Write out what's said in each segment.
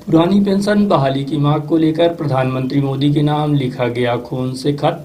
पुरानी पेंशन बहाली की मांग को लेकर प्रधानमंत्री मोदी के नाम लिखा गया खून से खत।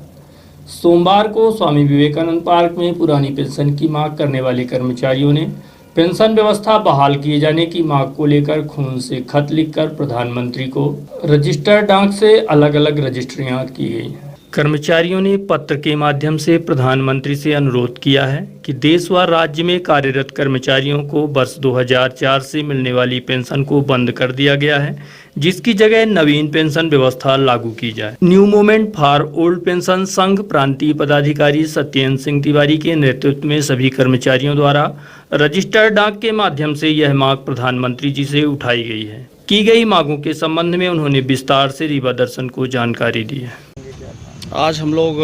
सोमवार को स्वामी विवेकानंद पार्क में पुरानी पेंशन की मांग करने वाले कर्मचारियों ने पेंशन व्यवस्था बहाल किए जाने की मांग को लेकर खून से खत लिखकर प्रधानमंत्री को रजिस्टर्ड डाक से अलग अलग रजिस्ट्रियां की गई। कर्मचारियों ने पत्र के माध्यम से प्रधानमंत्री से अनुरोध किया है कि देश व राज्य में कार्यरत कर्मचारियों को वर्ष 2004 से मिलने वाली पेंशन को बंद कर दिया गया है, जिसकी जगह नवीन पेंशन व्यवस्था लागू की जाए। New movement for old pension संघ प्रांतीय पदाधिकारी सत्येंद्र सिंह तिवारी के नेतृत्व में सभी कर्मचारियों द्वारा रजिस्टर्ड डाक के माध्यम से यह मांग प्रधानमंत्री जी से उठाई गई है। की गई मांगों के संबंध में उन्होंने विस्तार से रीवा दर्शन को जानकारी दी है। आज हम लोग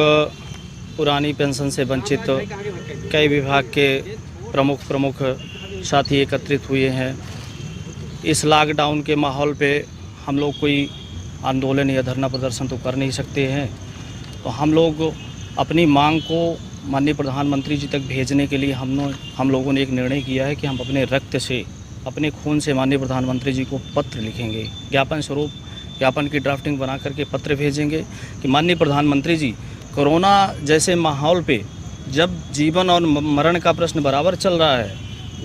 पुरानी पेंशन से वंचित कई विभाग के प्रमुख साथी एकत्रित हुए हैं। इस लॉकडाउन के माहौल पे हम लोग कोई आंदोलन या धरना प्रदर्शन तो कर नहीं सकते हैं, तो हम लोग अपनी मांग को माननीय प्रधानमंत्री जी तक भेजने के लिए हम लोगों ने एक निर्णय किया है कि हम अपने रक्त से, अपने खून से माननीय प्रधानमंत्री जी को पत्र लिखेंगे, ज्ञापन स्वरूप ज्ञापन की ड्राफ्टिंग बना करके पत्र भेजेंगे कि माननीय प्रधानमंत्री जी, कोरोना जैसे माहौल पे जब जीवन और मरण का प्रश्न बराबर चल रहा है,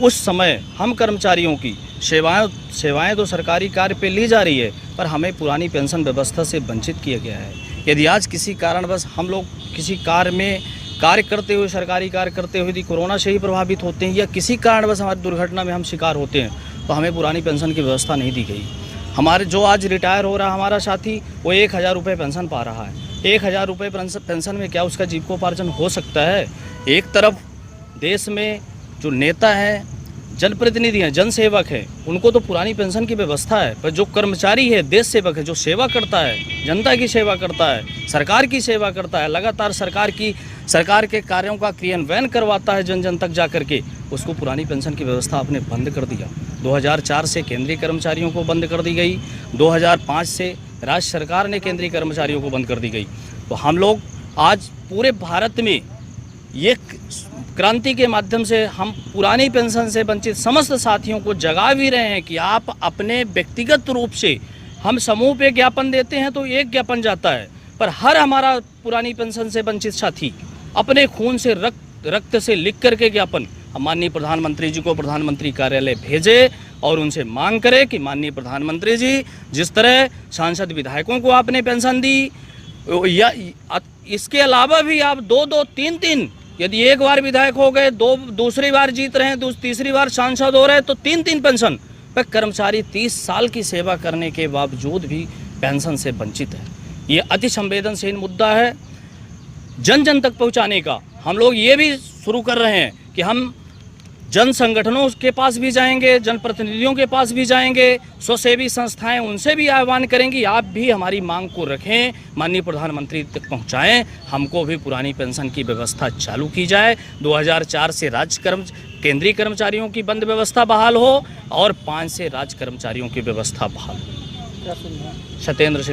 उस समय हम कर्मचारियों की सेवाएं तो सरकारी कार्य पे ली जा रही है, पर हमें पुरानी पेंशन व्यवस्था से वंचित किया गया है। यदि आज किसी कारणवश हम लोग किसी कार्य करते हुए, सरकारी कार्य करते हुए यदि कोरोना से ही प्रभावित होते हैं या किसी कारणवश हमारी दुर्घटना में हम शिकार होते हैं, तो हमें पुरानी पेंशन की व्यवस्था नहीं दी गई। हमारे जो आज रिटायर हो रहा हमारा साथी, वो 1000 रुपये पेंशन पा रहा है। 1000 रुपये पेंशन में क्या उसका जीविकोपार्जन हो सकता है? एक तरफ देश में जो नेता हैं, जनप्रतिनिधि हैं, जनसेवक हैं, उनको तो पुरानी पेंशन की व्यवस्था है, पर जो कर्मचारी है, देश सेवक है, जो सेवा करता है, जनता की सेवा करता है, सरकार की सेवा करता है, लगातार सरकार के कार्यों का क्रियान्वयन करवाता है जन जन तक जा करके, उसको पुरानी पेंशन की व्यवस्था आपने बंद कर दिया। 2004 से केंद्रीय कर्मचारियों को बंद कर दी गई, 2005 से राज्य सरकार ने केंद्रीय कर्मचारियों को बंद कर दी गई। तो हम लोग आज पूरे भारत में ये क्रांति के माध्यम से हम पुरानी पेंशन से वंचित समस्त साथियों को जगा भी रहे हैं कि आप अपने व्यक्तिगत रूप से, हम समूह पे ज्ञापन देते हैं तो एक ज्ञापन जाता है, पर हर हमारा पुरानी पेंशन से वंचित साथी अपने खून से रक्त से लिख करके ज्ञापन माननीय प्रधानमंत्री जी को प्रधानमंत्री कार्यालय भेजे और उनसे मांग करे कि माननीय प्रधानमंत्री जी, जिस तरह सांसद विधायकों को आपने पेंशन दी, या इसके अलावा भी आप 2-2, 3-3, यदि एक बार विधायक हो गए, दूसरी बार जीत रहे हैं, तीसरी बार सांसद हो रहे हैं, तो 3-3 पेंशन पर कर्मचारी 30 साल की सेवा करने के बावजूद भी पेंशन से वंचित है। ये अति संवेदनशील मुद्दा है। जन जन तक पहुंचाने का हम लोग ये भी शुरू कर रहे हैं कि हम जन संगठनों के पास भी जाएंगे, जनप्रतिनिधियों के पास भी जाएंगे, स्वसेवी संस्थाएं, उनसे भी आह्वान करेंगे, आप भी हमारी मांग को रखें, माननीय प्रधानमंत्री तक पहुंचाएं, हमको भी पुरानी पेंशन की व्यवस्था चालू की जाए। 2004 से केंद्रीय कर्मचारियों की बंद व्यवस्था बहाल हो और 5 से राज्य कर्मचारियों की व्यवस्था बहाल हो। सत्येंद्र सिंह।